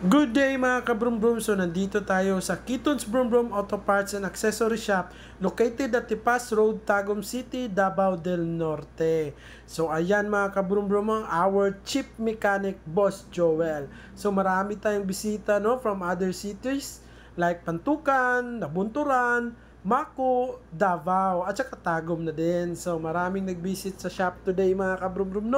Good day mga kabrum-brum. So nandito tayo sa Kitons Brum Brum Auto Parts and Accessory Shop located at Tipas Road, Tagum City, Davao del Norte. So ayan mga kabrum-brum, our chief mechanic Boss Joel. So marami tayong bisita from other cities like Pantukan, Nabunturan, Mako, Davao, at saka Tagum na din. So maraming nag-visit sa shop today mga kabrum-brum,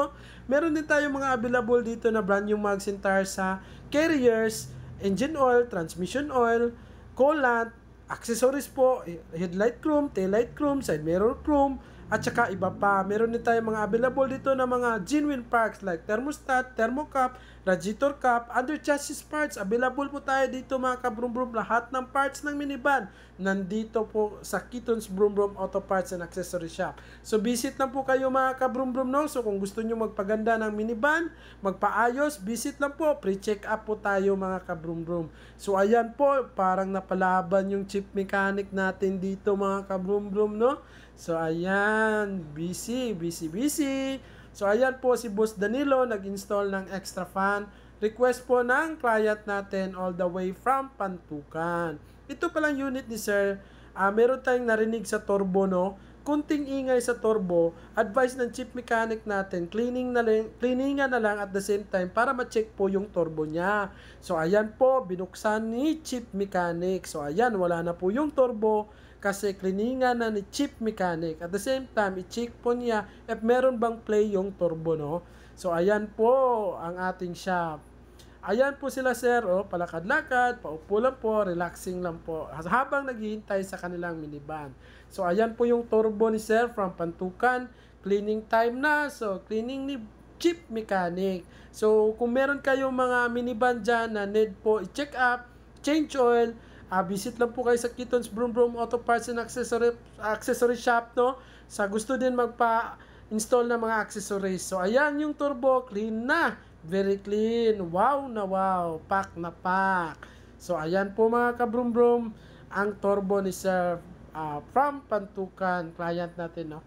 Meron din tayo mga available dito na brand new mags and tires sa carriers, engine oil, transmission oil, coolant, accessories po, headlight chrome, taillight chrome, side mirror chrome, at saka iba pa. Meron din tayo mga available dito na mga genuine parts like thermostat, thermocap, radiator cap, under chassis parts. Available po tayo dito mga kabrum-brum. Lahat ng parts ng minivan nandito po sa Kitons Brum Brum Auto Parts and Accessory Shop. So visit lang po kayo mga kabrum-brum, So kung gusto nyo magpaganda ng minivan, magpaayos, visit lang po. Pre-check up po tayo mga kabrum-brum. So ayan po, parang napalaban yung chief mechanic natin dito mga kabrum-brum, So ayan, busy. So ayan po si Boss Danilo, nag-install ng extra fan. Request po ng client natin all the way from Pantukan. Ito palang unit ni Sir, meron tayong narinig sa turbo, Kunting ingay sa turbo. Advice ng chief mechanic natin, cleaningan na lang at the same time para ma-check po yung turbo niya. So ayan po, binuksan ni chief mechanic. So ayan, wala na po yung turbo kasi cleaningan na ni chief mechanic. At the same time, i-check po niya if meron bang play yung turbo, So ayan po ang ating shop. Ayan po sila sir, palakad-lakad, paupo lang po, relaxing lang po habang naghihintay sa kanilang minivan. So ayan po yung turbo ni sir from Pantukan, cleaning time na, so cleaning ni chief mechanic. So kung meron kayong mga minivan dyan na need po i-check up, change oil, visit lang po kayo sa Kitons Brum Brum Auto Parts and Accessory Shop, Sa gusto din magpa-install ng mga accessories. So ayan yung turbo, clean na. Very clean. Wow na wow. Pack na pack. So, ayan po mga kabrum-brum, ang turbo ni Sir from Pantukan, client natin,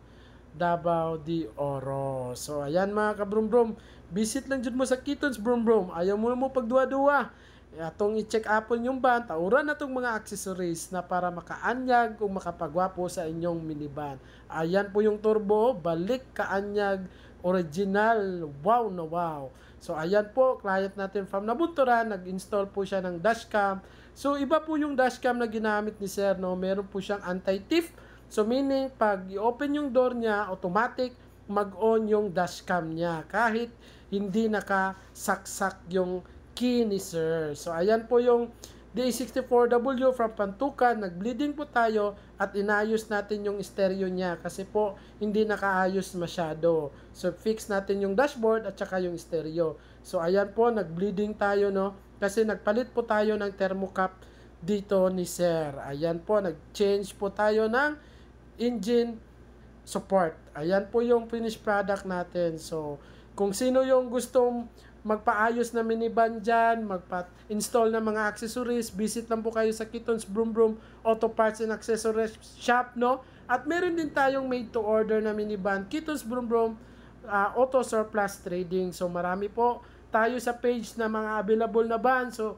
Davao de Oro. So, ayan mga kabrum-brum, visit lang dyan mo sa Kitons Brum Brum. Ayaw mo pagduwa-duwa. Atong i-check upon yung van, tauran na itong mga accessories na para makaanyag kung makapagwapo sa inyong minivan. Ayan po yung turbo, balik kaanyag, original, wow na wow. So ayan po, client natin from Nabunturan, nag-install po siya ng dashcam. So iba po yung dashcam na ginamit ni Sir, Meron po siyang anti-thief. So meaning, pag i-open yung door niya, automatic mag-on yung dashcam niya kahit hindi nakasaksak yung key ni Sir. So ayan po yung D64W from Pantukan, nag-bleeding po tayo at inayos natin yung stereo niya kasi po hindi nakaayos masyado. So fix natin yung dashboard at saka yung stereo. So ayan po, nag-bleeding tayo, kasi nagpalit po tayo ng thermocap dito ni Sir. Ayan po, nag-change po tayo ng engine support. Ayan po yung finished product natin. So kung sino yung gustong magpaayos na minivan dyan, magpa-install ng mga accessories, visit lang po kayo sa Kitons Brum Brum Auto Parts and Accessories Shop, At meron din tayong made to order na minivan, Kitons Brum Brum Auto Surplus Trading. So marami po tayo sa page na mga available na van. So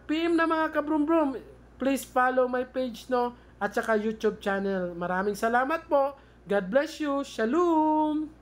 PM na mga kabrum brum, please follow my page, at saka YouTube channel. Maraming salamat po. God bless you. Shalom!